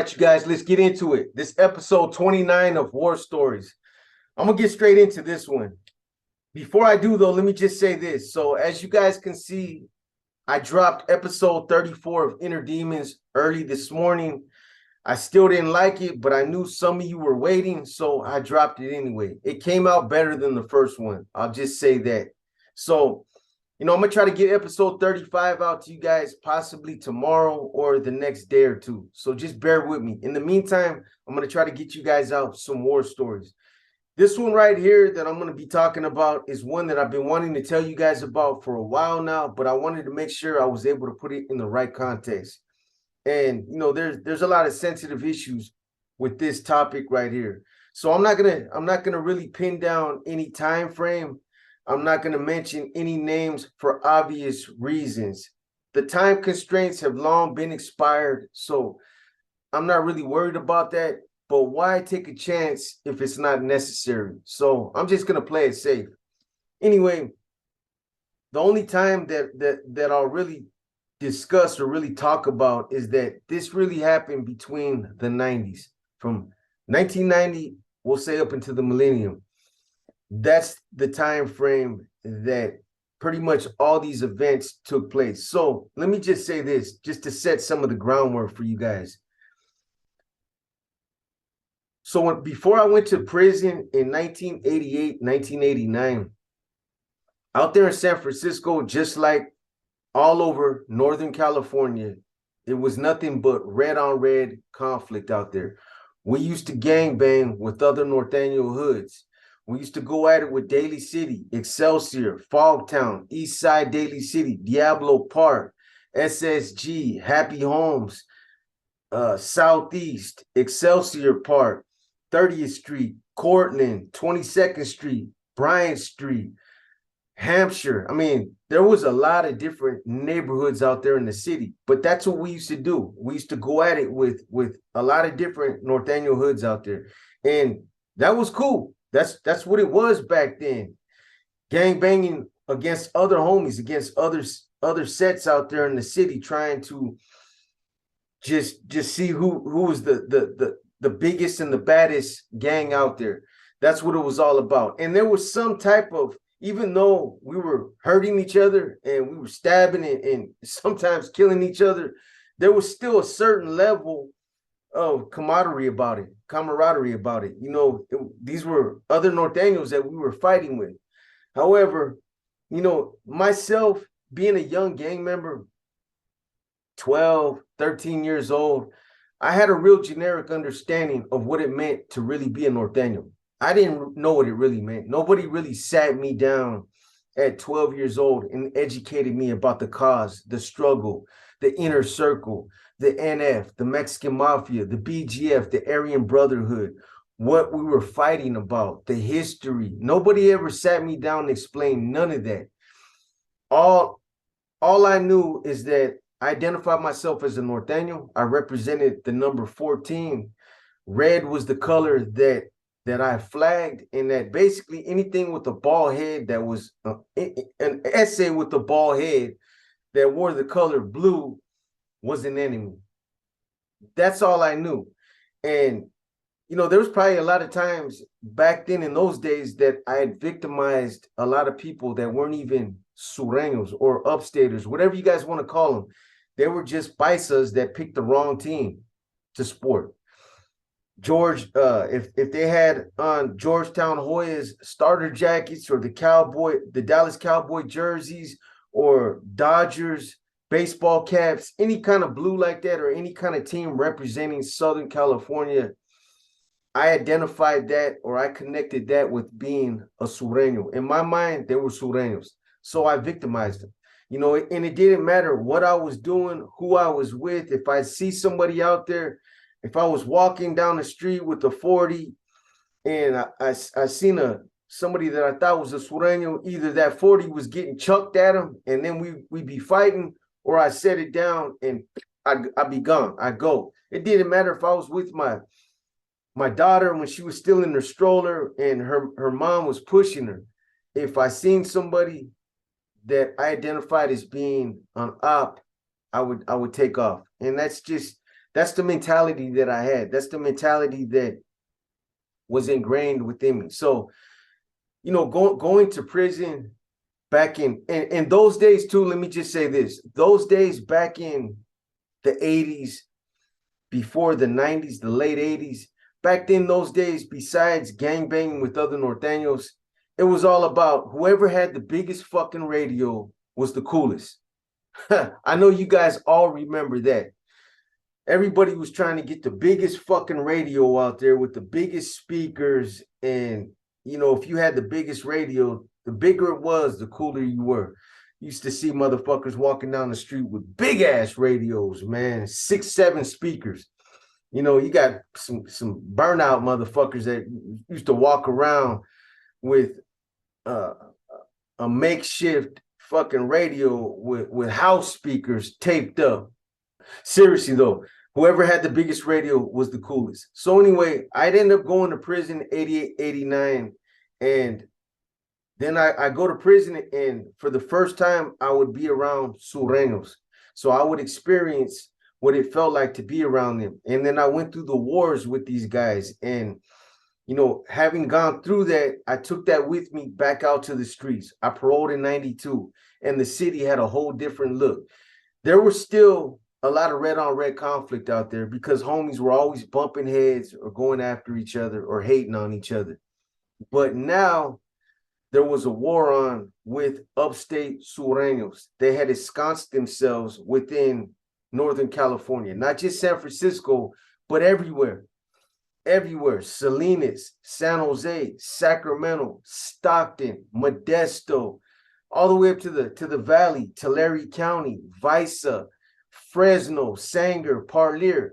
right, you guys, let's get into it. This episode 29 of War Stories. I'm going to get straight into this one. Before I do, though, let me just say this. So as you guys can see, I dropped episode 34 of Inner Demons early this morning. I still didn't like it, but I knew some of you were waiting, so I dropped it anyway. It came out better than the first one. I'll just say that. So, I'm going to try to get episode 35 out to you guys possibly tomorrow or the next day or two. So just bear with me. In the meantime, I'm going to try to get you guys out some war stories. This one right here that I'm going to be talking about is one that I've been wanting to tell you guys about for a while now, but I wanted to make sure I was able to put it in the right context. And, there's a lot of sensitive issues with this topic right here. So I'm not going to really pin down any time frame. I'm not going to mention any names for obvious reasons. The time constraints have long been expired, so I'm not really worried about that. But why take a chance if it's not necessary? So I'm just going to play it safe. Anyway, the only time that I'll really discuss or really talk about is that this really happened between the 90s. From 1990, we'll say up into the millennium. That's the time frame that pretty much all these events took place. So let me just say this, just to set some of the groundwork for you guys. So before I went to prison in 1988, 1989, out there in San Francisco, just like all over Northern California, it was nothing but red on red conflict out there. We used to gangbang with other Norteño hoods. We used to go at it with Daly City, Excelsior, Fogtown, East Side Daly City, Diablo Park, SSG, Happy Homes, Southeast, Excelsior Park, 30th Street, Cortland, 22nd Street, Bryant Street, Hampshire. I mean, there was a lot of different neighborhoods out there in the city, but that's what we used to do. We used to go at it with a lot of different Norteño hoods out there, and that was cool. That's what it was back then. Gang banging against other homies, against other sets out there in the city, trying to just see who was the biggest and the baddest gang out there. That's what it was all about. And there was some type of, even though we were hurting each other and we were stabbing and sometimes killing each other, there was still a certain level of camaraderie about it. These were other Norteños that we were fighting with. However, myself being a young gang member, 12, 13 years old, I had a real generic understanding of what it meant to really be a Norteño. I didn't know what it really meant. Nobody really sat me down at 12 years old and educated me about the cause, the struggle, the inner circle, the NF, the Mexican Mafia, the BGF, the Aryan Brotherhood, what we were fighting about, the history. Nobody ever sat me down and explained none of that. All I knew is that I identified myself as a Norteño. I represented the number 14. Red was the color that I flagged, and that basically anything with a bald head that was an essay with a bald head that wore the color blue was an enemy. That's all I knew. And, there was probably a lot of times back then in those days that I had victimized a lot of people that weren't even surenos or upstaters, whatever you guys want to call them. They were just paisas that picked the wrong team to sport. George, if they had on Georgetown Hoyas starter jackets or the Dallas Cowboy jerseys or Dodgers baseball caps, any kind of blue like that, or any kind of team representing Southern California, I identified that, or I connected that with being a sureño. In my mind, they were sureños. So I victimized them. And it didn't matter what I was doing, who I was with. If I see somebody out there, if I was walking down the street with a 40 and I seen somebody that I thought was a sureño, either that 40 was getting chucked at him and then we'd be fighting, or I set it down and I'd be gone. I go. It didn't matter if I was with my daughter when she was still in her stroller and her mom was pushing her. If I seen somebody that I identified as being an op, I would take off. And that's That's the mentality that I had. That's the mentality that was ingrained within me. So, going to prison back in those days too, let me just say this. Those days back in the 80s, before the 90s, the late 80s, back then, those days, besides gangbanging with other norteños, it was all about whoever had the biggest fucking radio was the coolest. I know you guys all remember that. Everybody was trying to get the biggest fucking radio out there with the biggest speakers. And, if you had the biggest radio, the bigger it was, the cooler you were. Used to see motherfuckers walking down the street with big ass radios, man, 6, 7 speakers. You got some burnout motherfuckers that used to walk around with a makeshift fucking radio with house speakers taped up. Seriously though, whoever had the biggest radio was the coolest. So anyway, I'd end up going to prison 88, 89, and then I go to prison, and for the first time, I would be around surenos. So I would experience what it felt like to be around them. And then I went through the wars with these guys. And, having gone through that, I took that with me back out to the streets. I paroled in 92, and the city had a whole different look. There was still a lot of red on red conflict out there because homies were always bumping heads or going after each other or hating on each other. But now, there was a war on with upstate sureños. They had ensconced themselves within Northern California, not just San Francisco, but everywhere. Everywhere. Salinas, San Jose, Sacramento, Stockton, Modesto, all the way up to the valley, Tulare County, Visa, Fresno, Sanger, Parole.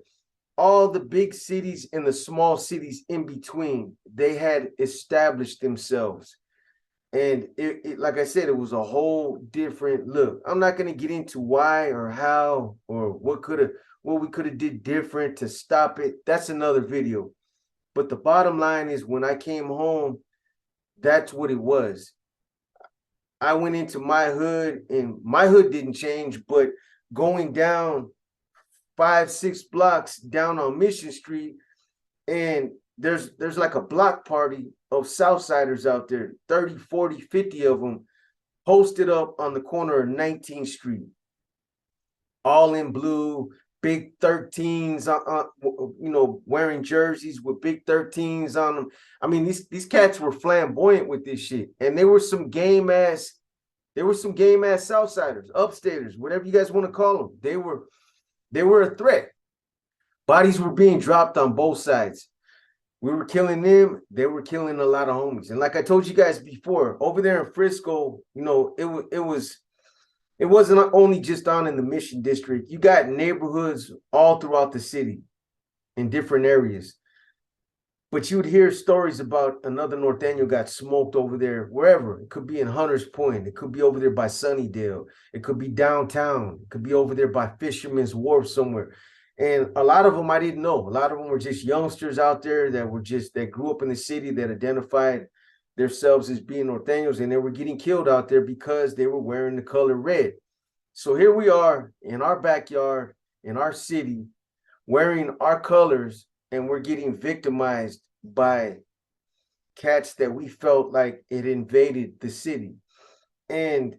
All the big cities and the small cities in between, they had established themselves. And it like I said, it was a whole different look. I'm not going to get into why or how or what we could have did different to stop it. That's another video. But the bottom line is, when I came home, that's what it was. I went into my hood, and my hood didn't change, but going down 5, 6 blocks down on Mission Street, and there's like a block party of Southsiders out there, 30, 40, 50 of them posted up on the corner of 19th Street, all in blue, big 13s, wearing jerseys with big 13s on them. I mean, these cats were flamboyant with this shit, and they were some game ass Southsiders, upstaters, whatever you guys want to call them. They were a threat. Bodies were being dropped on both sides. We were killing them. They were killing a lot of homies. And like I told you guys before, over there in Frisco, it wasn't only just on in the Mission District. You got neighborhoods all throughout the city in different areas. But you would hear stories about another norteño got smoked over there, wherever. It could be in Hunters Point. It could be over there by Sunnydale. It could be downtown. It could be over there by Fisherman's Wharf somewhere. And a lot of them I didn't know. A lot of them were just youngsters out there that grew up in the city, that identified themselves as being norteños, and they were getting killed out there because they were wearing the color red. So here we are in our backyard, in our city, wearing our colors, and we're getting victimized by cats that we felt like it invaded the city. And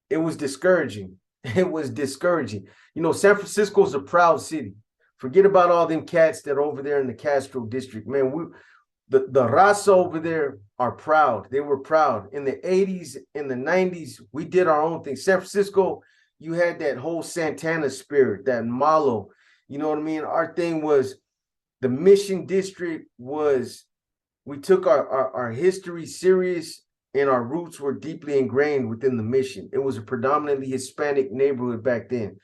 it was discouraging. It was discouraging. San Francisco is a proud city. Forget about all them cats that are over there in the Castro district. Man, the raza over there are proud. They were proud. In the 80s, in the 90s, we did our own thing. San Francisco, you had that whole Santana spirit, that malo. You know what I mean? Our thing was, the Mission District was, we took our history serious, and our roots were deeply ingrained within the Mission. It was a predominantly Hispanic neighborhood back then.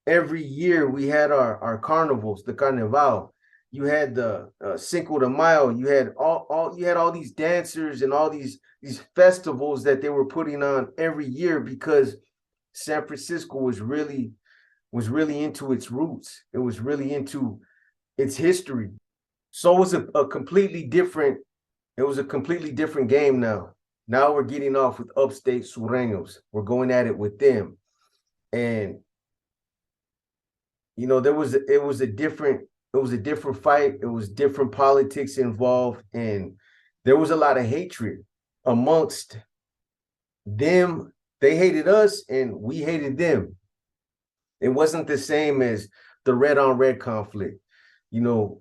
Every year we had our carnivals, the Carnaval. You had the Cinco de Mayo. You had all these dancers and all these festivals that they were putting on every year, because San Francisco was really into its roots. It was really into its history. So it was a completely different game now. Now we're getting off with upstate sureños. We're going at it with them. And, it was a different fight. It was different politics involved, and there was a lot of hatred amongst them. They hated us, and we hated them. It wasn't the same as the red on red conflict.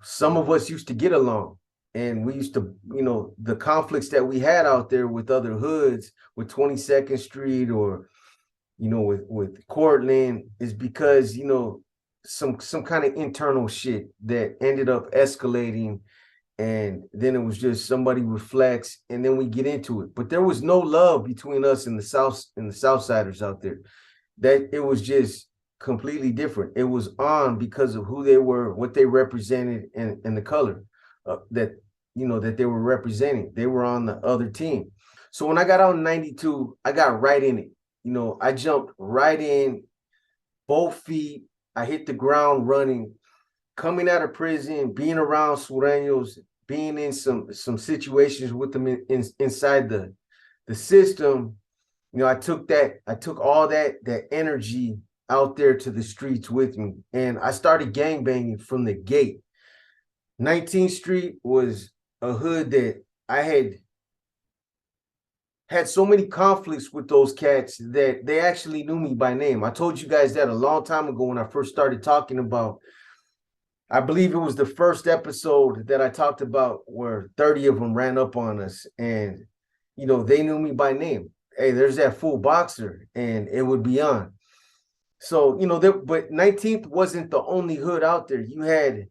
Some of us used to get along, and we used to, the conflicts that we had out there with other hoods, with 22nd Street, or with Cortland, is because some kind of internal shit that ended up escalating, and then it was just somebody would flex, and then we get into it. But there was no love between us and the South Siders out there. That it was just completely different. It was on because of who they were, what they represented, and the color that they were representing. They were on the other team. So when I got out in 92, I got right in it. I jumped right in, both feet. I hit the ground running, coming out of prison, being around sureños, being in some situations with them inside the system. I took all that energy out there to the streets with me, and I started gang banging from the gate. 19th Street was a hood that I had so many conflicts with those cats that they actually knew me by name. I told you guys that a long time ago when I first started talking about, I believe it was the first episode that I talked about where 30 of them ran up on us, and they knew me by name. Hey, there's that full boxer, and it would be on. So, but 19th wasn't the only hood out there. You had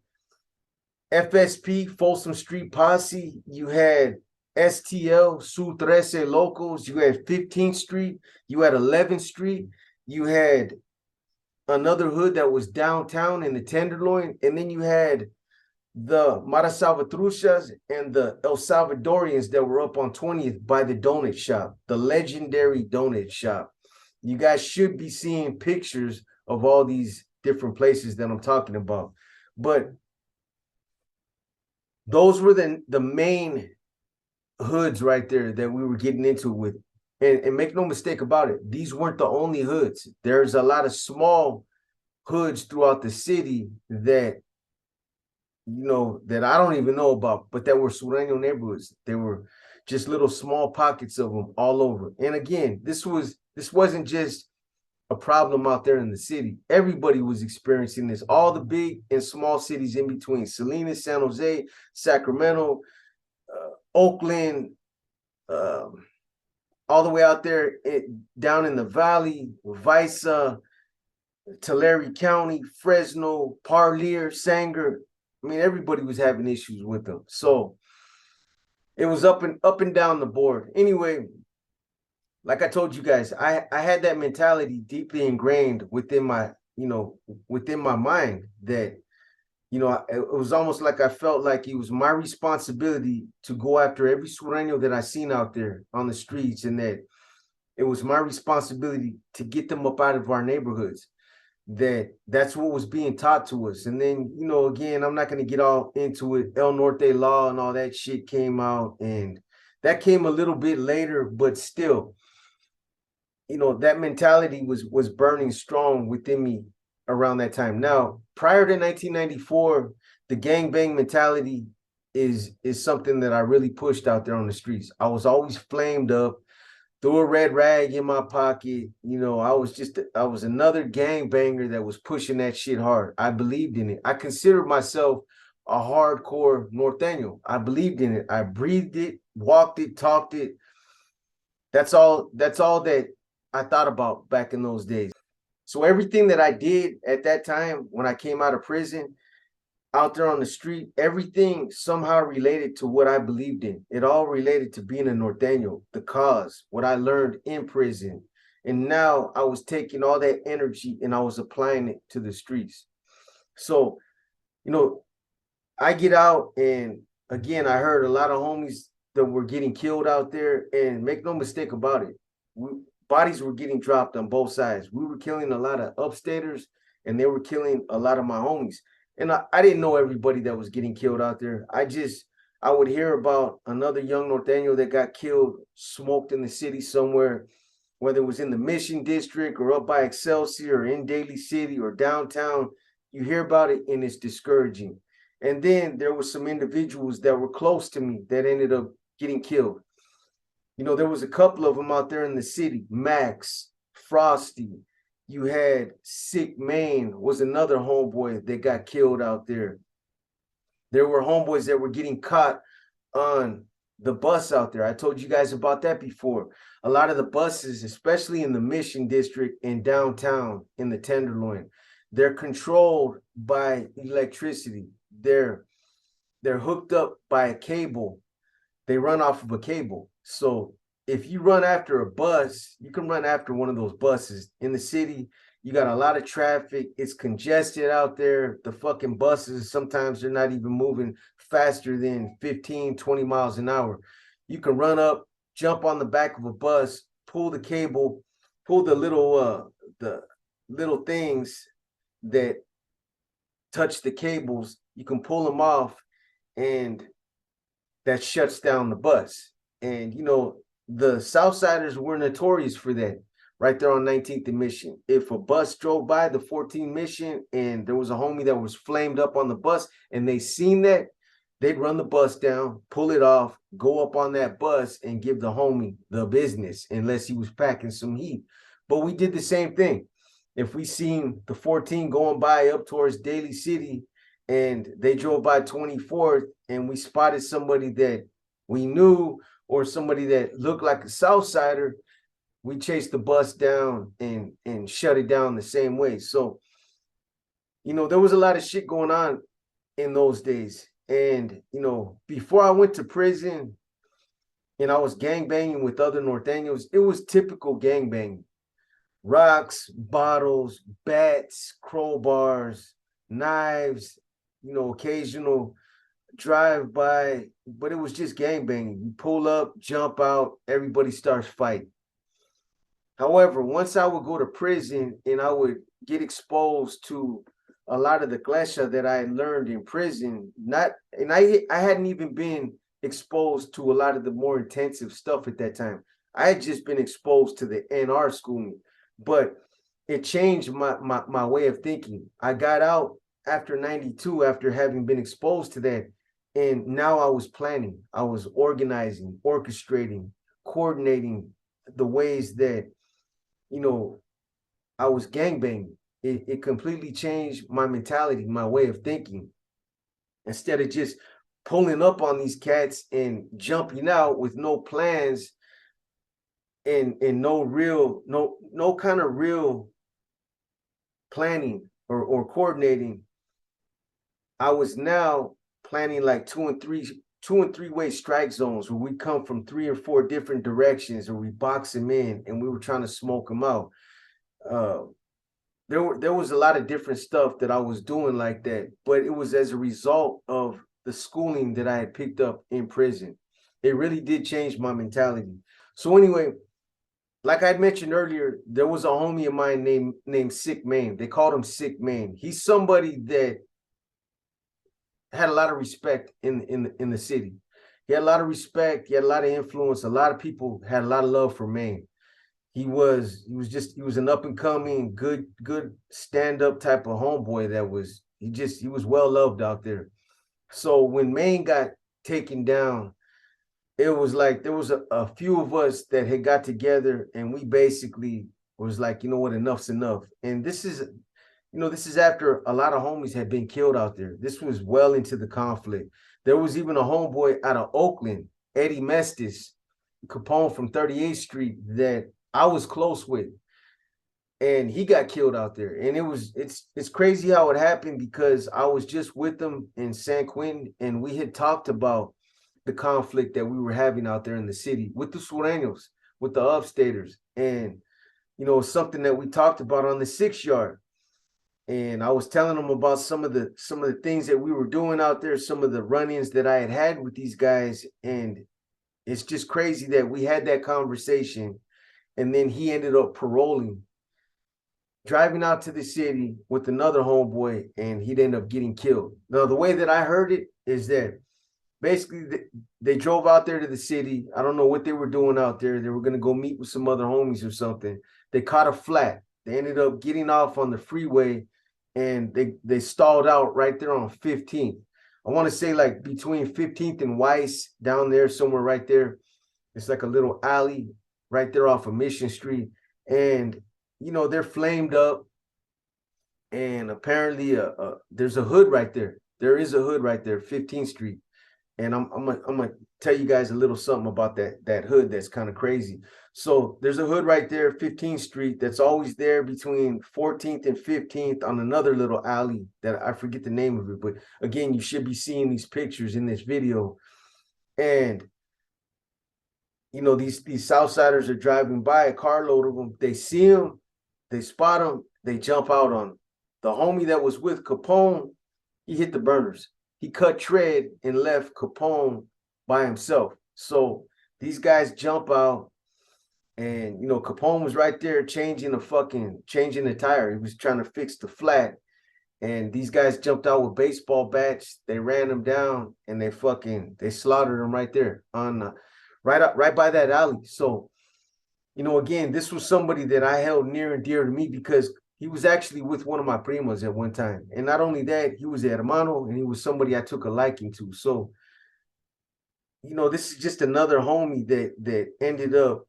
FSP, Folsom Street Posse. You had STL, Su 13 Locals. You had 15th Street. You had 11th Street. You had another hood that was downtown in the Tenderloin. And then you had the Mara Salvatruchas and the El Salvadorians that were up on 20th by the donut shop, the legendary donut shop. You guys should be seeing pictures of all these different places that I'm talking about. But those were the main hoods right there that we were getting into with. And make no mistake about it, these weren't the only hoods. There's a lot of small hoods throughout the city that that I don't even know about, but that were Sureño neighborhoods. They were just little small pockets of them all over. And again, this wasn't just a problem out there in the city. Everybody was experiencing this. All the big and small cities in between: Salinas, San Jose, Sacramento, Oakland, all the way out there down in the valley, Visa, Tulare County, Fresno, Parole, Sanger. I mean, everybody was having issues with them. So it was up and down the board. Anyway, like I told you guys, I had that mentality deeply ingrained within my mind that, it was almost like I felt like it was my responsibility to go after every Sureño that I seen out there on the streets, and that it was my responsibility to get them up out of our neighborhoods. That's what was being taught to us. And then, again, I'm not going to get all into it. El Norte Law and all that shit came out, and that came a little bit later, but still, that mentality was burning strong within me around that time. Now, prior to 1994, the gangbang mentality is something that I really pushed out there on the streets. I was always flamed up, threw a red rag in my pocket. I was another gangbanger that was pushing that shit hard. I believed in it. I considered myself a hardcore norteño. I believed in it. I breathed it, walked it, talked it. That's all that I thought about back in those days. So everything that I did at that time when I came out of prison, out there on the street, everything somehow related to what I believed in. It all related to being a norteño, the cause, what I learned in prison. And now I was taking all that energy and I was applying it to the streets. So, I get out, and again, I heard a lot of homies that were getting killed out there, and make no mistake about it, bodies were getting dropped on both sides. We were killing a lot of upstaters, and they were killing a lot of my homies. And I didn't know everybody that was getting killed out there. I would hear about another young norteño that got killed, smoked in the city somewhere, whether it was in the Mission District or up by Excelsior or in Daly City or downtown. you hear about it and it's discouraging. And then there were some individuals that were close to me that ended up getting killed. You know, there was a couple of them out there in the city. Max, Frosty. You had Sick Maine was another homeboy that got killed out there. There were homeboys that were getting caught on the bus out there. I told you guys about that before. A lot of the buses, especially in the Mission District and downtown in the Tenderloin, they're controlled by electricity. They're hooked up by a cable. They run off of a cable. So if you run after a bus, you can run after one of those buses in the city. You got a lot of traffic. It's congested out there. The fucking buses, sometimes they're not even moving faster than 15, 20 miles an hour. You can run up, jump on the back of a bus, pull the cable, pull the little things that touch the cables. You can pull them off, and that shuts down the bus. And you know, the Southsiders were notorious for that. Right there on 19th and Mission. If a bus drove by the 14 Mission and there was a homie that was flamed up on the bus and they seen that, they'd run the bus down, pull it off, go up on that bus and give the homie the business unless he was packing some heat. But we did the same thing. If we seen the 14 going by up towards Daly City and they drove by 24th and we spotted somebody that we knew or somebody that looked like a Southsider, we chased the bus down and shut it down the same way. So, you know, there was a lot of shit going on in those days. And, you know, before I went to prison and I was gangbanging with other Norteños, it was typical gangbanging. Rocks, bottles, bats, crowbars, knives, you know, occasional drive-by, but it was just gangbanging. You pull up, jump out, everybody starts fighting. However, once I would go to prison and I would get exposed to a lot of the klesha that I had learned in prison, I hadn't even been exposed to a lot of the more intensive stuff at that time. I had just been exposed to the NR schooling, but it changed my way of thinking. I got out after 92, after having been exposed to that, and now I was planning, I was organizing, orchestrating, coordinating the ways that, you know, I was gangbanging. It completely changed my mentality, my way of thinking. Instead of just pulling up on these cats and jumping out with no plans and no kind of real planning or coordinating, I was now planning like two and three way strike zones where we come from 3 or 4 different directions, or we box them in and we were trying to smoke them out. There was a lot of different stuff that I was doing like that, but it was as a result of the schooling that I had picked up in prison. It really did change my mentality. So anyway, like I mentioned earlier, there was a homie of mine named Sick Maine. They called him Sick Maine. He's somebody that had a lot of respect in the city. He had a lot of respect. He had a lot of influence. A lot of people had a lot of love for Maine. He was an up and coming, good stand up type of homeboy. He was well loved out there. So when Maine got taken down, it was like there was a few of us that had got together and we basically was like, you know what, enough's enough. And this is after a lot of homies had been killed out there. This was well into the conflict. There was even a homeboy out of Oakland, Eddie Mestis, Capone from 38th Street, that I was close with. And he got killed out there. And it's crazy how it happened, because I was just with them in San Quentin and we had talked about the conflict that we were having out there in the city with the surenos, with the upstaters. And, you know, something that we talked about on the 6 yard. And I was telling them about some of the things that we were doing out there, some of the run-ins that I had with these guys. And it's just crazy that we had that conversation. And then he ended up paroling, driving out to the city with another homeboy, and he'd end up getting killed. Now, the way that I heard it is that basically they drove out there to the city. I don't know what they were doing out there. They were going to go meet with some other homies or something. They caught a flat. They ended up getting off on the freeway and they stalled out right there on 15th. I want to say like between 15th and Weiss, down there somewhere right there. It's like a little alley right there off of Mission Street, and they're flamed up, and apparently there's a hood right there. There is a hood right there, 15th Street. And I'm gonna tell you guys a little something about that hood that's kind of crazy. So there's a hood right there, 15th Street, that's always there between 14th and 15th on another little alley that I forget the name of it. But again, you should be seeing these pictures in this video. And these Southsiders are driving by, a carload of them. They see them, they spot them, they jump out on them. The homie that was with Capone, he hit the burners. He cut tread and left Capone by himself. So these guys jump out, and Capone was right there changing the tire. He was trying to fix the flat. And these guys jumped out with baseball bats. They ran him down, and they slaughtered him right there on right by that alley. So, again, this was somebody that I held near and dear to me because he was actually with one of my primos at one time. And not only that, he was a hermano, and he was somebody I took a liking to. So, this is just another homie that ended up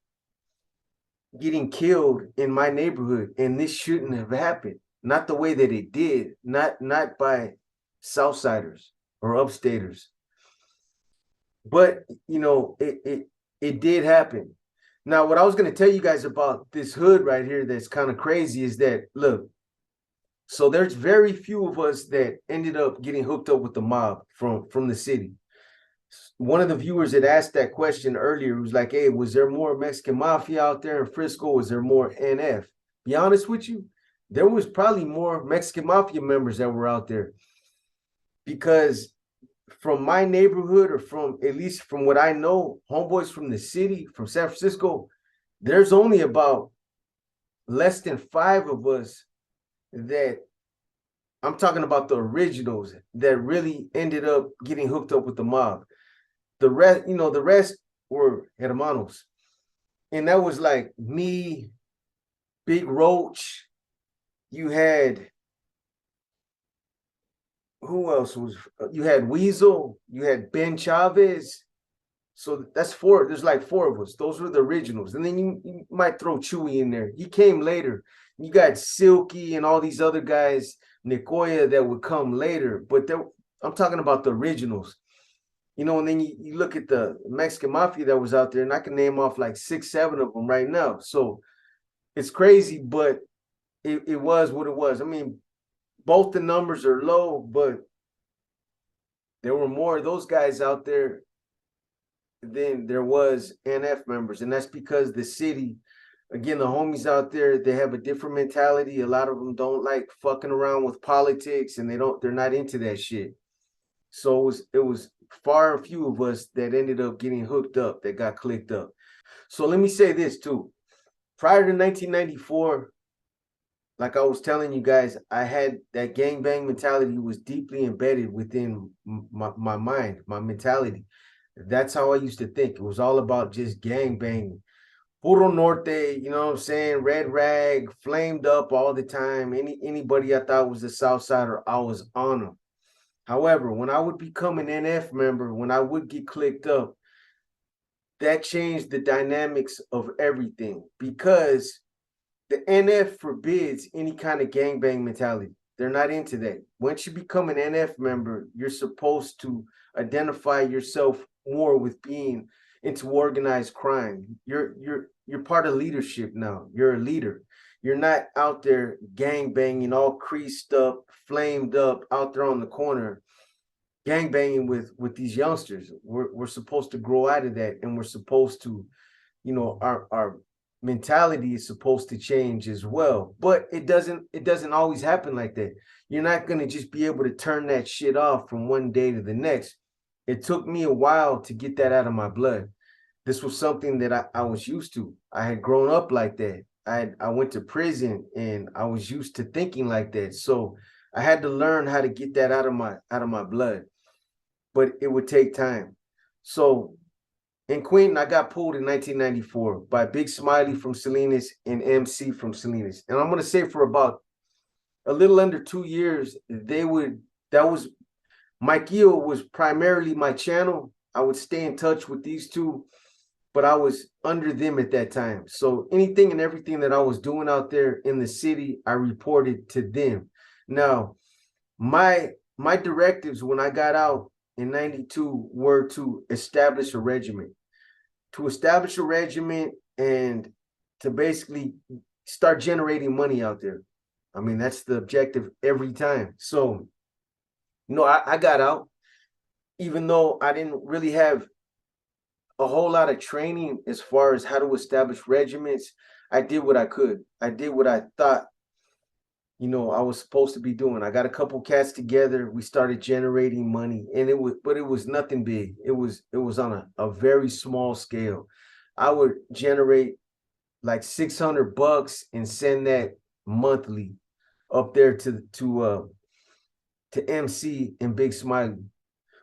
getting killed in my neighborhood. And this shouldn't have happened. Not the way that it did, not by Southsiders or upstaters. But, it did happen. Now, what I was going to tell you guys about this hood right here that's kind of crazy is that, look, so there's very few of us that ended up getting hooked up with the mob from the city. One of the viewers that asked that question earlier was like, hey, was there more Mexican mafia out there in Frisco? Was there more NF? Be honest with you, there was probably more Mexican mafia members that were out there, because from my neighborhood, or from at least from what I know, homeboys from the city, from San Francisco, there's only about less than 5 of us that, I'm talking about the originals, that really ended up getting hooked up with the mob. The rest were hermanos. And that was like me, Big Roach. You had, who else was, you had Weasel, you had Ben Chavez. So that's 4. There's like 4 of us. Those were the originals. And then you might throw Chewy in there. He came later. You got Silky and all these other guys, Nicoya, that would come later. But I'm talking about the originals. And then you look at the Mexican mafia that was out there, and I can name off like 6, 7 of them right now. So it's crazy, but it was what it was. I mean, both the numbers are low, but there were more of those guys out there than there was NF members. And that's because the city, again, the homies out there, they have a different mentality. A lot of them don't like fucking around with politics, and they're not into that shit. So it was far few of us that ended up getting hooked up, that got clicked up. So let me say this too. Prior to 1994, like I was telling you guys, I had that gangbang mentality was deeply embedded within my mind, my mentality. That's how I used to think. It was all about just gangbanging. Puro Norte, you know what I'm saying? Red rag, flamed up all the time. Anybody I thought was a Southsider, I was on them. However, when I would become an NF member, when I would get clicked up, that changed the dynamics of everything, because the NF forbids any kind of gangbang mentality. They're not into that. Once you become an NF member, you're supposed to identify yourself more with being into organized crime. You're part of leadership now. You're a leader. You're not out there gangbanging, all creased up, flamed up, out there on the corner, gangbanging with these youngsters. We're supposed to grow out of that, and we're supposed to, our mentality is supposed to change as well. But it doesn't always happen like that. You're not going to just be able to turn that shit off from one day to the next. It took me a while to get that out of my blood. This was something that I was used to. I had grown up like that. I went to prison, and I was used to thinking like that. So I had to learn how to get that out of my blood. But it would take time. So in Queen, I got pulled in 1994 by Big Smiley from Salinas and MC from Salinas. And I'm going to say for about a little under 2 years, that was Mike Eel was primarily my channel. I would stay in touch with these two, but I was under them at that time. So anything and everything that I was doing out there in the city, I reported to them. Now, my directives when I got out in 92 were to establish a regiment. To establish a regiment and to basically start generating money out there. I mean, that's the objective every time. So, I got out, even though I didn't really have a whole lot of training as far as how to establish regiments. I did what I could. I did what I thought, I was supposed to be doing. I got a couple cats together. We started generating money, and it was nothing big. It was on a very small scale. I would generate like $600 and send that monthly up there to MC and Big Smiley.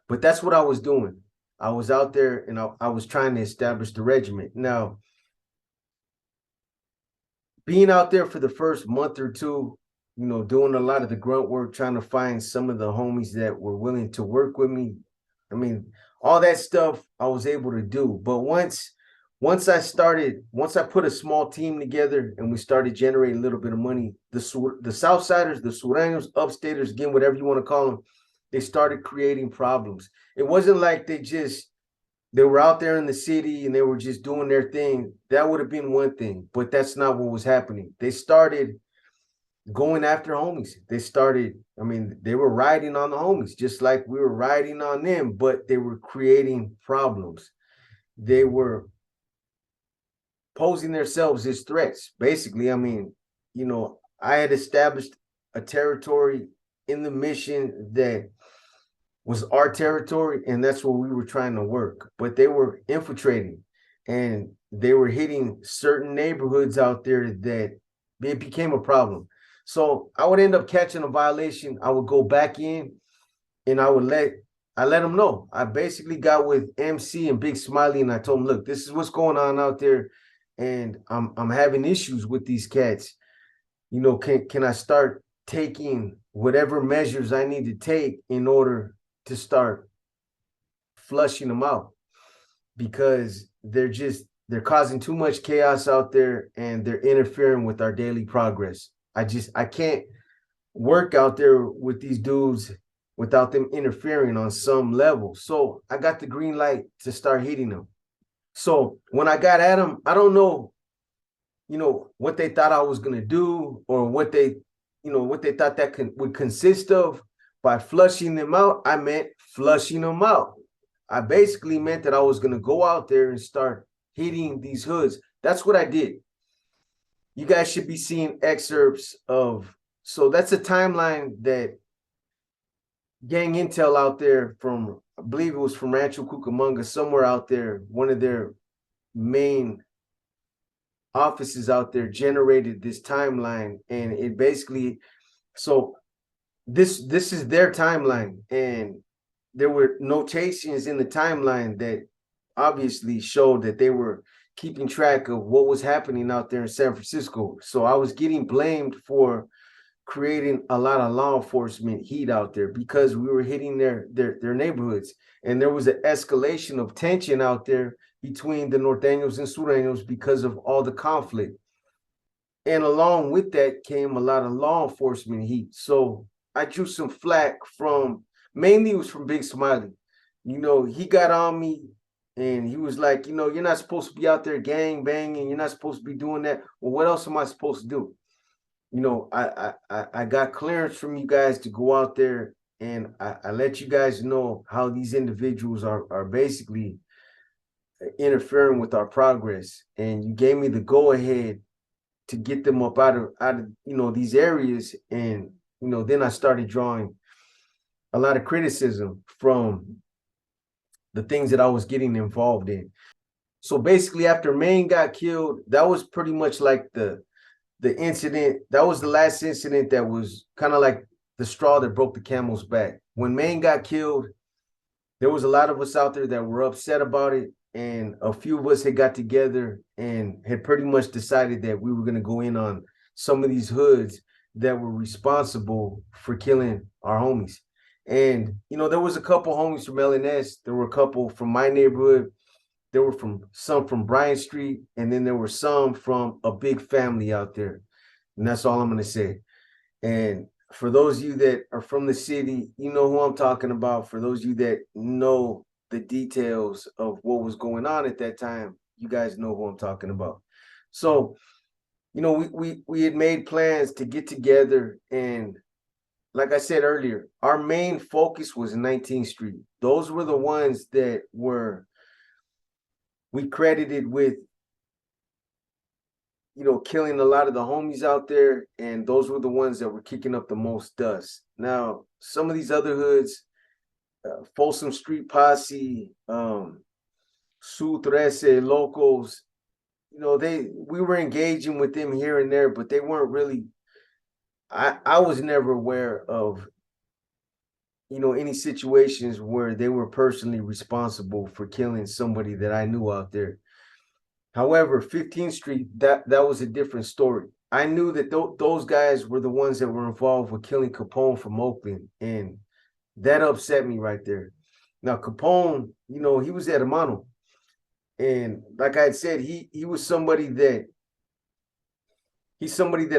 But that's what I was doing. I was out there and I was trying to establish the regiment. Now, being out there for the first month or two, doing a lot of the grunt work, trying to find some of the homies that were willing to work with me. I mean, all that stuff I was able to do. But once I put a small team together and we started generating a little bit of money, the Southsiders, the surenos, upstaters, again, whatever you want to call them, they started creating problems. It wasn't like they were out there in the city and they were just doing their thing. That would have been one thing, but that's not what was happening. They started going after homies. They were riding on the homies, just like we were riding on them, but they were creating problems. They were posing themselves as threats. Basically, I had established a territory in the mission that was our territory, and that's where we were trying to work. But they were infiltrating, and they were hitting certain neighborhoods out there that it became a problem. So I would end up catching a violation. I would go back in, and I let them know. I basically got with MC and Big Smiley, and I told them, look, this is what's going on out there, and I'm having issues with these cats. Can I start taking whatever measures I need to take in order to start flushing them out, because they're causing too much chaos out there and they're interfering with our daily progress. I can't work out there with these dudes without them interfering on some level. So I got the green light to start hitting them. So when I got at them, I don't know, what they thought I was gonna do, or what they thought that would consist of. By flushing them out, I meant flushing them out. I basically meant that I was going to go out there and start hitting these hoods. That's what I did. You guys should be seeing excerpts of, so that's a timeline that gang intel out there from, I believe it was from Rancho Cucamonga, somewhere out there, one of their main offices out there generated this timeline. And it basically, so this is their timeline, and there were notations in the timeline that obviously showed that they were keeping track of what was happening out there in San Francisco. So I was getting blamed for creating a lot of law enforcement heat out there because we were hitting their neighborhoods, and there was an escalation of tension out there between the norteños and sureños because of all the conflict. And along with that came a lot of law enforcement heat. So I drew some flack mainly it was from Big Smiley. He got on me and he was like, you're not supposed to be out there gang banging. You're not supposed to be doing that. Well, what else am I supposed to do? I got clearance from you guys to go out there, and I let you guys know how these individuals are basically interfering with our progress. And you gave me the go ahead to get them up out of these areas. And then I started drawing a lot of criticism from the things that I was getting involved in. So basically, after Maine got killed, that was pretty much like the incident. That was the last incident that was kind of like the straw that broke the camel's back. When Maine got killed, there was a lot of us out there that were upset about it, and a few of us had got together and had pretty much decided that we were going to go in on some of these hoods that were responsible for killing our homies. And, you know, there was a couple homies from LNS. There were a couple from my neighborhood. There were some from Bryant Street. And then there were some from a big family out there. And that's all I'm going to say. And for those of you that are from the city, you know who I'm talking about. For those of you that know the details of what was going on at that time, you guys know who I'm talking about. So, you know, we had made plans to get together, and like I said earlier, our main focus was 19th Street. Those were the ones that we credited with, you know, killing a lot of the homies out there, and those were the ones that were kicking up the most dust. Now, some of these other hoods, Folsom Street Posse, Su 13 Locals, you know, we were engaging with them here and there, but they weren't really. I was never aware of, you know, any situations where they were personally responsible for killing somebody that I knew out there. However, 15th Street, that was a different story. I knew that those guys were the ones that were involved with killing Capone from Oakland, and that upset me right there. Now, Capone, you know, he was at Hermano, and like I had said, he was somebody that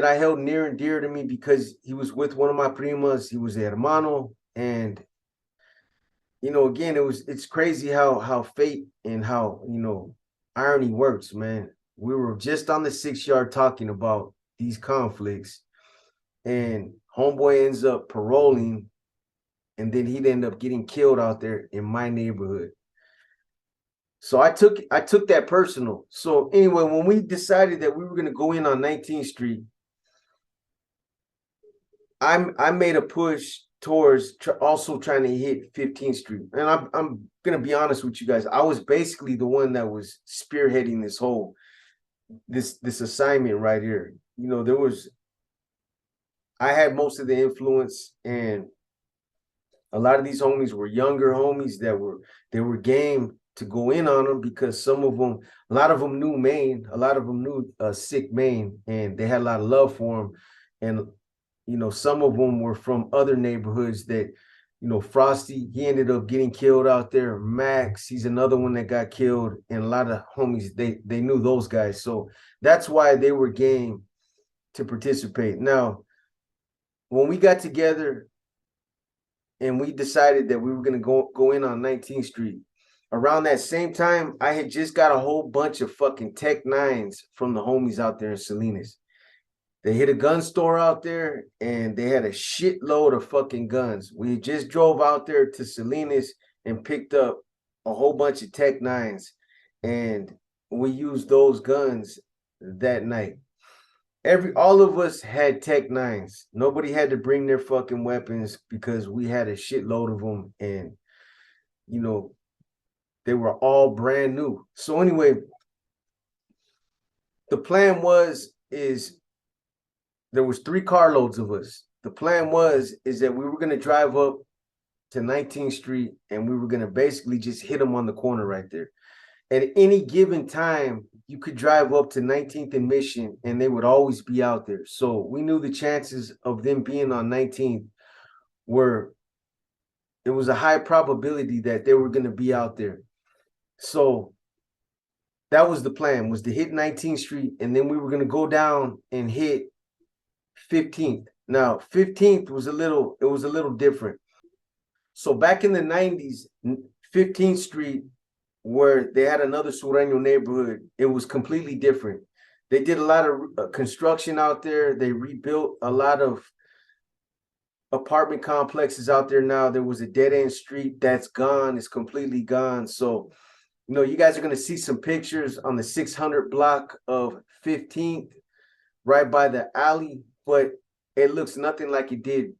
I held near and dear to me because he was with one of my primas. He was a hermano, and you know, again, it's crazy how fate and how, you know, irony works, man. We were just on the 6 yard talking about these conflicts, and homeboy ends up paroling, and then he'd end up getting killed out there in my neighborhood. So I took that personal. So anyway, when we decided that we were gonna go in on 19th Street, I made a push towards also trying to hit 15th Street. And I'm gonna be honest with you guys. I was basically the one that was spearheading this assignment right here. You know, I had most of the influence, and a lot of these homies were younger homies that were game to go in on them, because a lot of them knew Maine, a lot of them knew Sick Maine, and they had a lot of love for him. And you know, some of them were from other neighborhoods that, you know, Frosty, he ended up getting killed out there. Max, he's another one that got killed, and a lot of homies, they knew those guys. So that's why they were game to participate. Now, when we got together and we decided that we were gonna go in on 19th Street, around that same time, I had just got a whole bunch of fucking Tech 9s from the homies out there in Salinas. They hit a gun store out there, and they had a shitload of fucking guns. We just drove out there to Salinas and picked up a whole bunch of Tech 9s, and we used those guns that night. All of us had Tech 9s. Nobody had to bring their fucking weapons because we had a shitload of them, and you know, they were all brand new. So anyway, the plan is there was 3 carloads of us. The plan is that we were going to drive up to 19th Street, and we were going to basically just hit them on the corner right there. At any given time, you could drive up to 19th and Mission, and they would always be out there. So we knew the chances of them being on 19th it was a high probability that they were going to be out there. So that was the plan, was to hit 19th Street, and then we were going to go down and hit 15th. Now, 15th was a little different. So back in the 90s, 15th Street, where they had another Sureno neighborhood, it was completely different. They did a lot of construction out there. They rebuilt a lot of apartment complexes out there now. There was a dead-end street that's gone. It's completely gone. So, you know, you guys are going to see some pictures on the 600 block of 15th, right by the alley, but it looks nothing like it did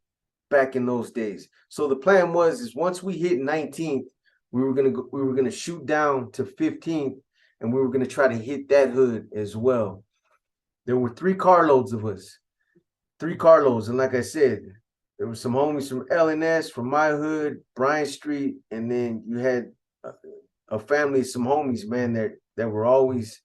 back in those days. So the plan is once we hit 19th, we were gonna shoot down to 15th, and we were gonna try to hit that hood as well. There were 3 carloads of us, 3 carloads, and like I said, there were some homies from LNS, from my hood, Bryant Street, and then you had a family, some homies, man, that were always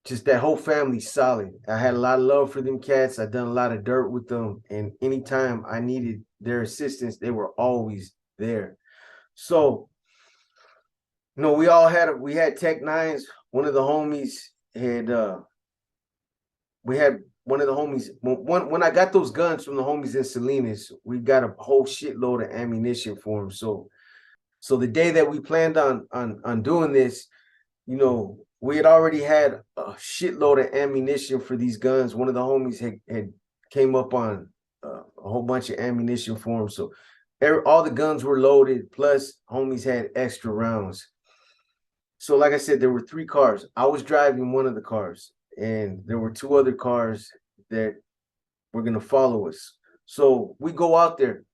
just that whole family solid. I had a lot of love for them cats. I done a lot of dirt with them, and anytime I needed their assistance, they were always there. So, we had Tech Nines. One of the homies had we had one of the homies when I got those guns from the homies in Salinas, we got a whole shitload of ammunition for them. So the day that we planned on doing this, we had already had a shitload of ammunition for these guns. One of the homies had came up on a whole bunch of ammunition for them. So all the guns were loaded, plus homies had extra rounds. So like I said, there were 3 cars. I was driving one of the cars, and there were 2 other cars that were going to follow us. So we go out there.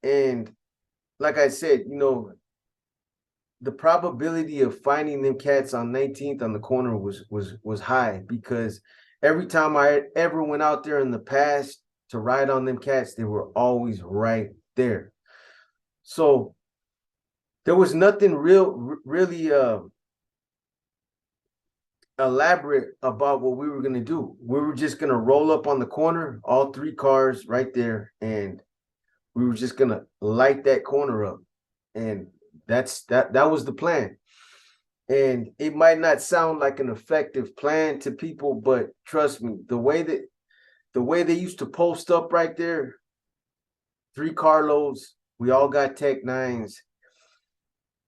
And like I said, the probability of finding them cats on 19th on the corner was high, because every time I ever went out there in the past to ride on them cats, they were always right there. So there was nothing really elaborate about what we were going to do. We were just going to roll up on the corner, all 3 cars right there, and we were just going to light that corner up. And that was the plan. And it might not sound like an effective plan to people, but trust me, the way they used to post up right there, 3 carloads, we all got Tech Nines.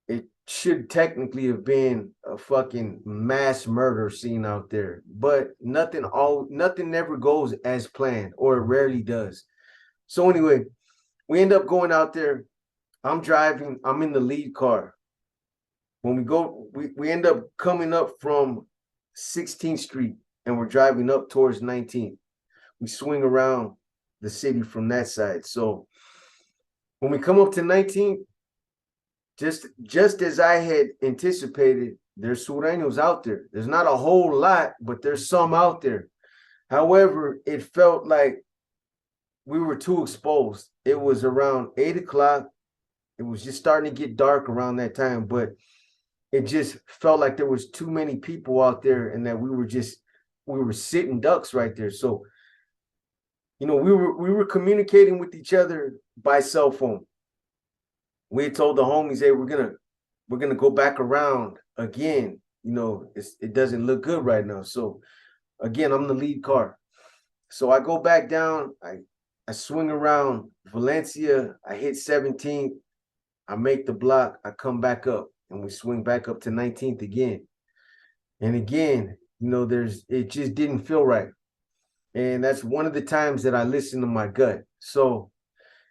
It should technically have been a fucking mass murder scene out there, but nothing never goes as planned, or it rarely does. So anyway, we end up going out there. I'm driving, I'm in the lead car. When we end up coming up from 16th Street, and we're driving up towards 19th. We swing around the city from that side. So when we come up to 19th, just as I had anticipated, there's surenos out there. There's not a whole lot, but there's some out there. However, it felt like we were too exposed. It was around 8 o'clock. It was just starting to get dark around that time, but it just felt like there was too many people out there, and that we were sitting ducks right there. So, we were communicating with each other by cell phone. We had told the homies, hey, we're gonna go back around again. It doesn't look good right now. So again, I'm the lead car. So I go back down, I swing around Valencia, I hit 17th, I make the block, I come back up, and we swing back up to 19th again. And again, it just didn't feel right. And that's one of the times that I listened to my gut. So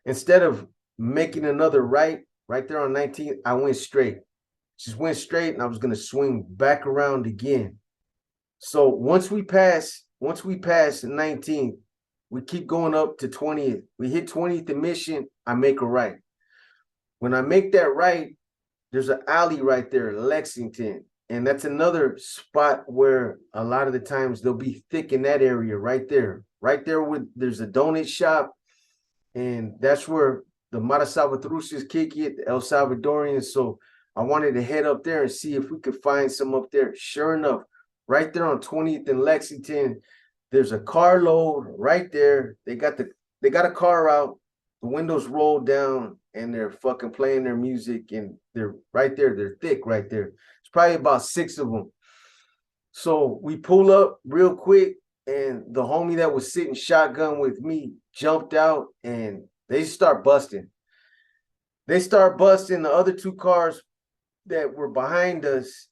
instead of making another right there on 19th, I went straight. Just went straight, and I was going to swing back around again. So once we pass 19th, we keep going up to 20th. We hit 20th and Mission, I make a right. When I make that right, there's an alley right there, Lexington. And that's another spot where a lot of the times they'll be thick in that area right there. Right there there's a donut shop. And that's where the Mara Salvatrucians kick it, the El Salvadorians. So I wanted to head up there and see if we could find some up there. Sure enough, right there on 20th and Lexington, there's a carload right there. They got a car out, the windows rolled down, and they're fucking playing their music, and they're right there. They're thick right there. It's probably about 6 of them. So we pull up real quick, and the homie that was sitting shotgun with me jumped out, and they start busting. The other 2 cars that were behind us.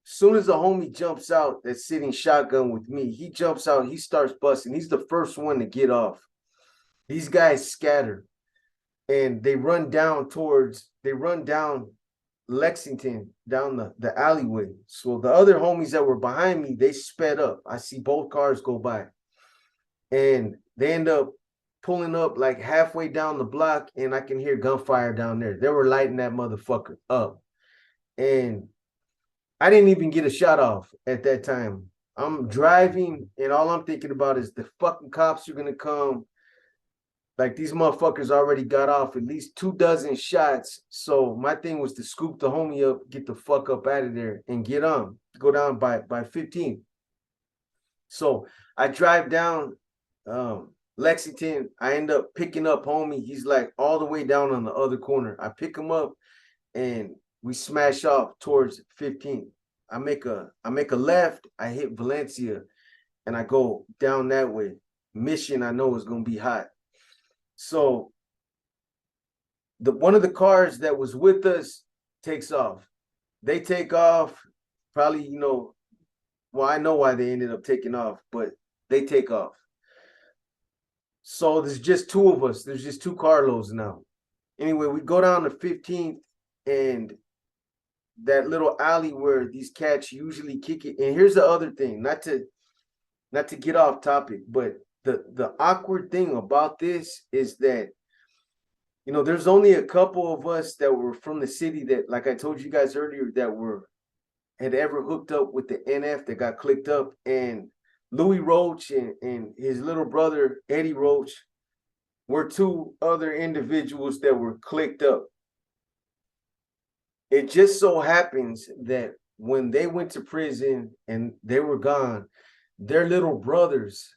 Soon as the homie jumps out that's sitting shotgun with me, he jumps out, he starts busting. He's the first one to get off. These guys scatter, and they run down Lexington, down the alleyway. So the other homies that were behind me, they sped up. I see both cars go by, and they end up pulling up like halfway down the block, and I can hear gunfire down there. They were lighting that motherfucker up, and I didn't even get a shot off at that time. I'm driving, and all I'm thinking about is the fucking cops are gonna come. Like these motherfuckers already got off at least 2 dozen shots. So my thing was to scoop the homie up, get the fuck up out of there, and get on. Go down by 15. So I drive down Lexington. I end up picking up homie. He's like all the way down on the other corner. I pick him up and we smash off towards 15. I make a left. I hit Valencia and I go down that way. Mission I know is gonna be hot. So the one of the cars that was with us takes off. They take off, probably, well, I know why they ended up taking off, but they take off. So there's just two of us. There's just two carloads now. Anyway, we go down to 15th and that little alley where these cats usually kick it. And here's the other thing, not to get off topic, but the awkward thing about this is that there's only a couple of us that were from the city that, like I told you guys earlier, that had ever hooked up with the NF that got clicked up. And Louis Roach and his little brother Eddie Roach were two other individuals that were clicked up. It just so happens that when they went to prison and they were gone, their little brothers,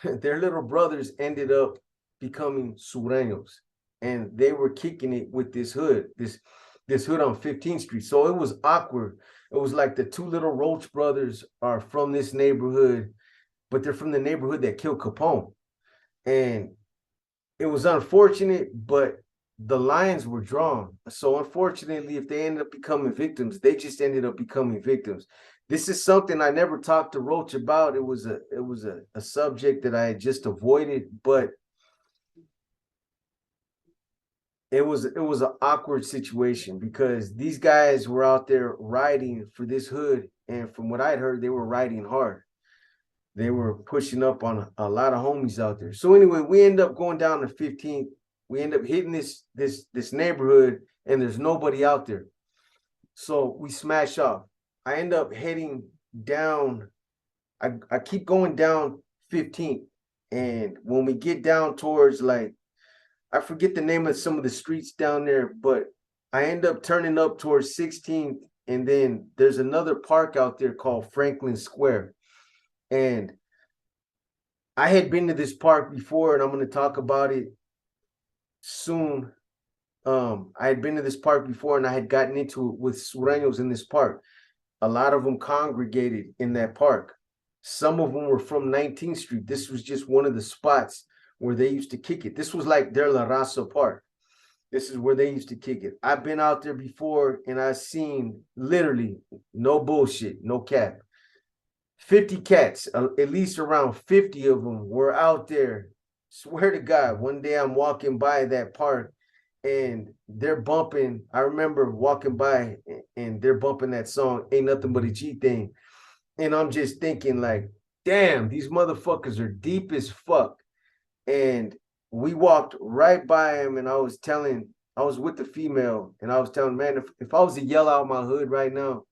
their little brothers ended up becoming surenos, and they were kicking it with this hood, this hood on 15th Street. So it was awkward. It was like the two little Roach brothers are from this neighborhood, but they're from the neighborhood that killed Capone. And it was unfortunate, but the lines were drawn. So unfortunately, if they ended up becoming victims, they just ended up becoming victims. This is something I never talked to Roach about. It was a subject that I had just avoided, but it was an awkward situation because these guys were out there riding for this hood, and from what I'd heard, they were riding hard. They were pushing up on a lot of homies out there. So anyway, we end up going down to 15th. We end up hitting this neighborhood, and there's nobody out there. So we smash off. I end up heading down. I keep going down 15th, and when we get down towards, like, I forget the name of some of the streets down there, but I end up turning up towards 16th, and then there's another park out there called Franklin Square. And I had been to this park before, and I'm going to talk about it soon. I had been to this park before, and I had gotten into it with sureños in this park. A lot of them congregated in that park. Some of them were from 19th Street. This was just one of the spots where they used to kick it. This was like their La Raza Park. This is where they used to kick it. I've been out there before, and I've seen, literally, no bullshit, no cap, 50 cats, at least around 50 of them were out there. Swear to God, one day I'm walking by that park and they're bumping. I remember walking by and they're bumping that song, Ain't Nothing But a G Thing. And I'm just thinking, like, damn, these motherfuckers are deep as fuck. And we walked right by him, and I was with the female, and I was telling, man, if I was to yell out my hood right now,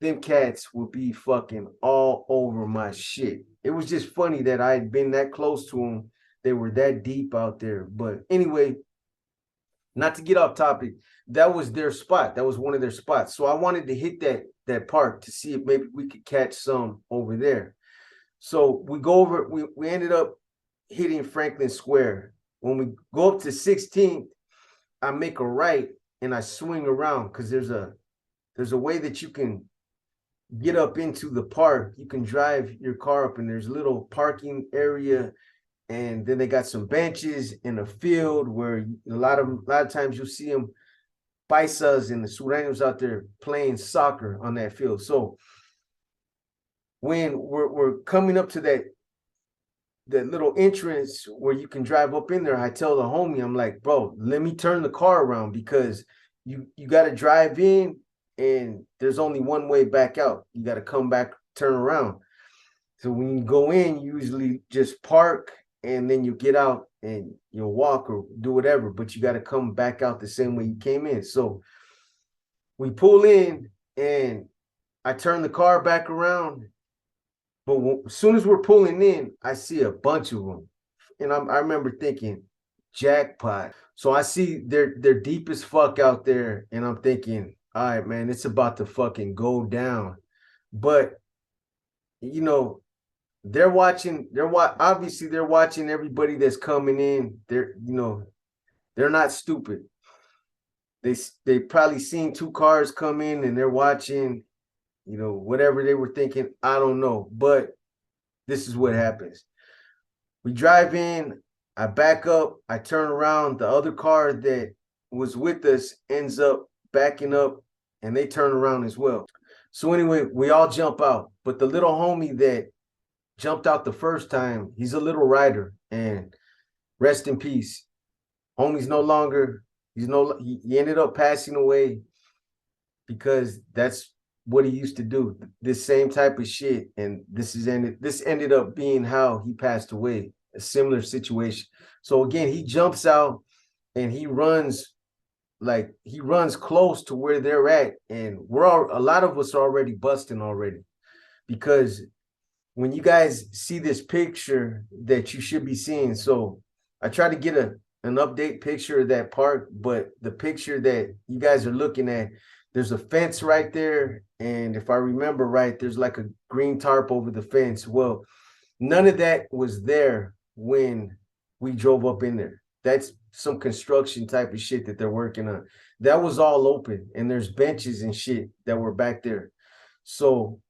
them cats would be fucking all over my shit. It was just funny that I had been that close to them. They were that deep out there. But anyway, not to get off topic, that was their spot. That was one of their spots. So I wanted to hit that park to see if maybe we could catch some over there. So we go over, we ended up hitting Franklin Square. When we go up to 16th, I make a right and I swing around because there's a way that you can get up into the park. You can drive your car up, and there's a little parking area, and then they got some benches in a field where a lot of times you'll see them paisas and the sureños out there playing soccer on that field. So when we're coming up to that little entrance where you can drive up in there, I tell the homie, I'm like, bro, let me turn the car around because you got to drive in, and there's only one way back out. You got to come back, turn around. So when you go in, you usually just park, and then you get out and you'll walk or do whatever, but you got to come back out the same way you came in. So we pull in, and I turn the car back around. But as soon as we're pulling in, I see a bunch of them, And I remember thinking, jackpot. So I see they're deep as fuck out there, and I'm thinking, all right, man, it's about to fucking go down. But you know, they're watching. Obviously they're watching everybody that's coming in. They're not stupid. They probably seen two cars come in, and they're watching. Whatever they were thinking, I don't know. But this is what happens. We drive in, I back up, I turn around. The other car that was with us ends up backing up, and they turn around as well. So anyway, we all jump out. But the little homie that jumped out the first time, he's a little rider, and rest in peace. Homie's no longer, he ended up passing away because that's what he used to do. This same type of shit. And this ended up being how he passed away, a similar situation. So again, he jumps out and he runs close to where they're at. And a lot of us are already busting already, because when you guys see this picture that you should be seeing, so I try to get an update picture of that park, but the picture that you guys are looking at, there's a fence right there, and if I remember right, there's like a green tarp over the fence. Well, none of that was there when we drove up in there. That's some construction type of shit that they're working on. That was all open, and there's benches and shit that were back there. So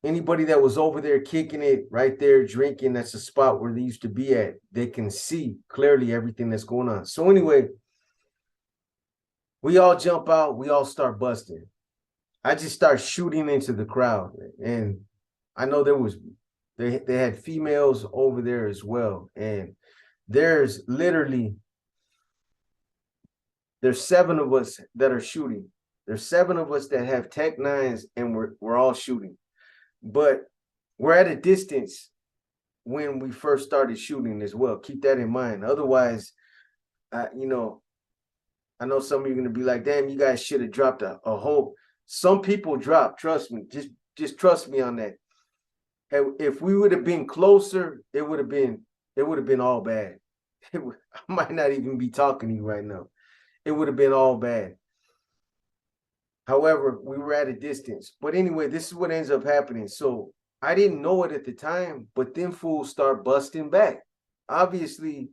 anybody that was over there kicking it right there, drinking, that's a spot where they used to be at. They can see clearly everything that's going on. So anyway, we all jump out. We all start busting. I just start shooting into the crowd. And I know they had females over there as well. And there's 7 of us that are shooting. There's 7 of us that have Tech 9s, and we're all shooting. But we're at a distance when we first started shooting as well. Keep that in mind. Otherwise, I know some of you are going to be like, damn, you guys should have dropped a whole. Some people drop. Trust me. Just trust me on that. If we would have been closer, it would have been all bad. I might not even be talking to you right now. It would have been all bad. However, we were at a distance. But anyway, this is what ends up happening. So I didn't know it at the time, but then fools start busting back. Obviously,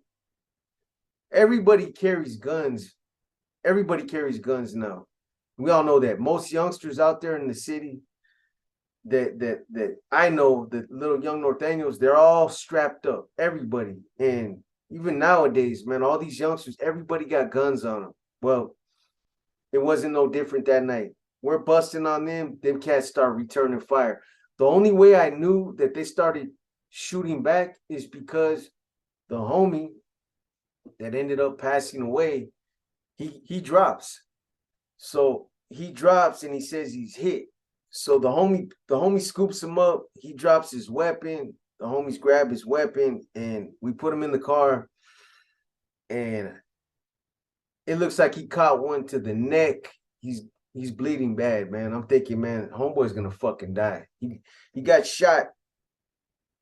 everybody carries guns. Everybody carries guns now. We all know that. Most youngsters out there in the city that I know, the little young Norteños, they're all strapped up. Everybody. And even nowadays, man, all these youngsters, everybody got guns on them. Well, it wasn't no different that night. We're busting on them. Them cats start returning fire. The only way I knew that they started shooting back is because the homie that ended up passing away, he drops. So he drops and he says he's hit. So the homie scoops him up. He drops his weapon. The homies grab his weapon, and we put him in the car. And it looks like he caught one to the neck. He's bleeding bad, man. I'm thinking, man, homeboy's gonna fucking die. He got shot.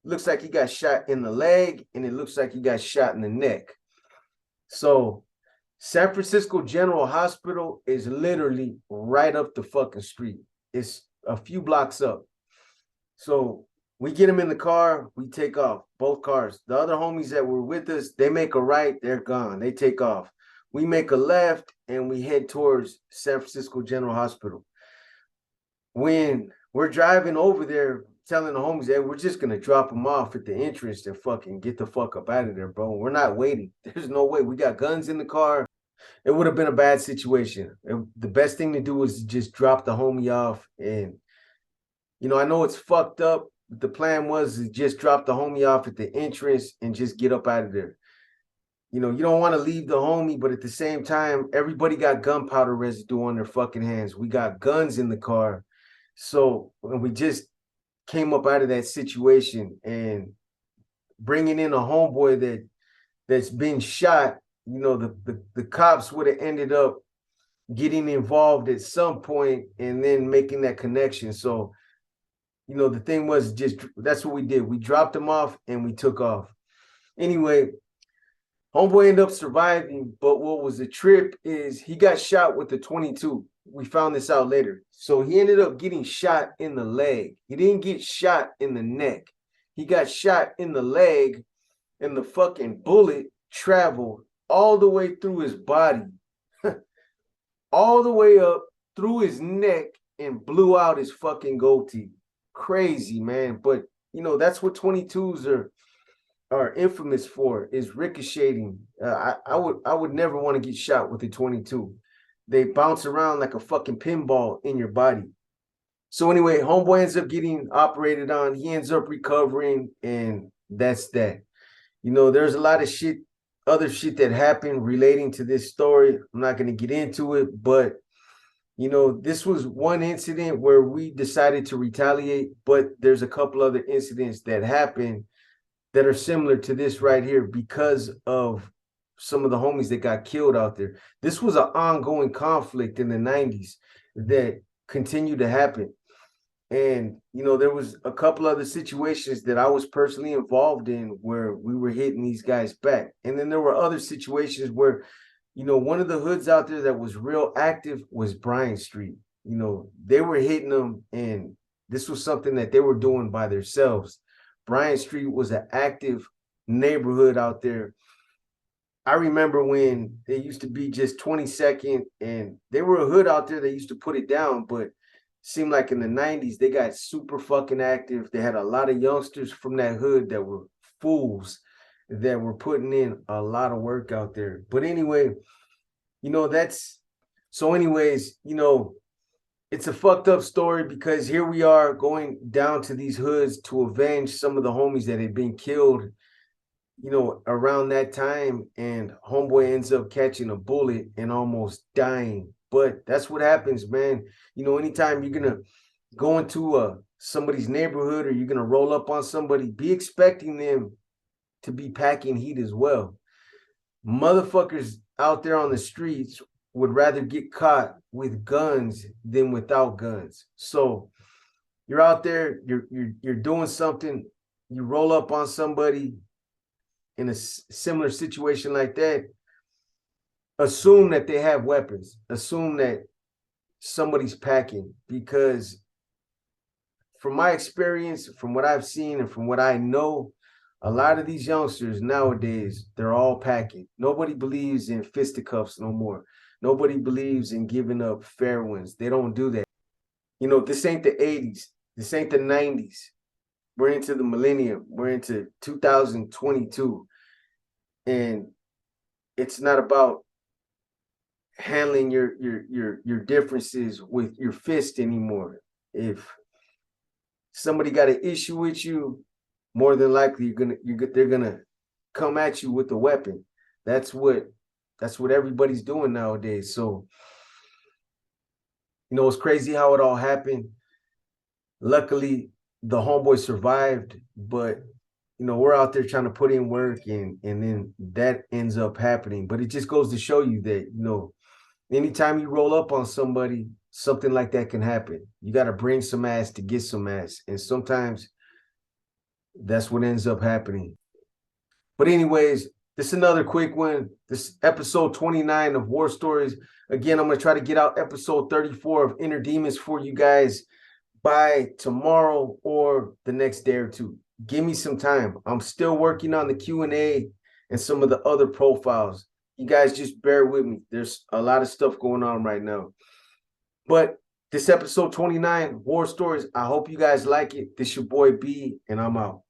Looks like he got shot in the leg, and it looks like he got shot in the neck. So San Francisco General Hospital is literally right up the fucking street. It's a few blocks up. So we get him in the car, we take off, both cars. The other homies that were with us, they make a right, they're gone. They take off. We make a left, and we head towards San Francisco General Hospital. When we're driving over there, telling the homies, hey, we're just going to drop them off at the entrance and fucking get the fuck up out of there, bro. We're not waiting. There's no way. We got guns in the car. It would have been a bad situation. The best thing to do was just drop the homie off. And, I know it's fucked up. But the plan was to just drop the homie off at the entrance and just get up out of there. You don't want to leave the homie, but at the same time, everybody got gunpowder residue on their fucking hands. We got guns in the car. So when we just came up out of that situation, and bringing in a homeboy that's been shot, the cops would have ended up getting involved at some point and then making that connection. So, the thing was that's what we did. We dropped him off and we took off. Anyway, Homeboy ended up surviving, but what was the trip is he got shot with the 22. We found this out later. So he ended up getting shot in the leg. He didn't get shot in the neck. He got shot in the leg, and the fucking bullet traveled all the way through his body, all the way up through his neck and blew out his fucking goatee. Crazy, man. But that's what 22s are infamous for, is ricocheting. I would never want to get shot with a 22. They bounce around like a fucking pinball in your body. So anyway, homeboy ends up getting operated on. He ends up recovering, and that's that. There's a lot of shit, other shit that happened relating to this story. I'm not going to get into it, but this was one incident where we decided to retaliate, but there's a couple other incidents that happened that are similar to this right here because of some of the homies that got killed out there. This was an ongoing conflict in the 90s that continued to happen. And, there was a couple other situations that I was personally involved in where we were hitting these guys back. And then there were other situations where, one of the hoods out there that was real active was Bryant Street. They were hitting them, and this was something that they were doing by themselves. Bryant Street was an active neighborhood out there. I remember when it used to be just 22nd, and they were a hood out there that used to put it down, but seemed like in the 90s, they got super fucking active. They had a lot of youngsters from that hood that were fools that were putting in a lot of work out there. But anyway, it's a fucked up story because here we are going down to these hoods to avenge some of the homies that had been killed, around that time. And homeboy ends up catching a bullet and almost dying. But that's what happens, man. Anytime you're going to go into somebody's neighborhood or you're going to roll up on somebody, be expecting them to be packing heat as well. Motherfuckers out there on the streets would rather get caught with guns than without guns. So you're out there, you're doing something, you roll up on somebody in a similar situation like that, assume that they have weapons, assume that somebody's packing, because from my experience, from what I've seen and from what I know, a lot of these youngsters nowadays, they're all packing. Nobody believes in fisticuffs no more. Nobody believes in giving up fair ones. They don't do that. This ain't the 80s. This ain't the 90s. We're into the millennium. We're into 2022. And it's not about handling your differences with your fist anymore. If somebody got an issue with you, more than likely they're gonna come at you with a weapon. That's what everybody's doing nowadays. So it's crazy how it all happened. Luckily, the homeboy survived, but we're out there trying to put in work, and then that ends up happening. But it just goes to show you that anytime you roll up on somebody, something like that can happen. You got to bring some ass to get some ass, and sometimes that's what ends up happening. But anyways, this is another quick one. This episode 29 of War Stories. Again, I'm going to try to get out episode 34 of Inner Demons for you guys by tomorrow or the next day or two. Give me some time. I'm still working on the Q&A and some of the other profiles. You guys just bear with me. There's a lot of stuff going on right now. But this episode 29, War Stories, I hope you guys like it. This your boy B, and I'm out.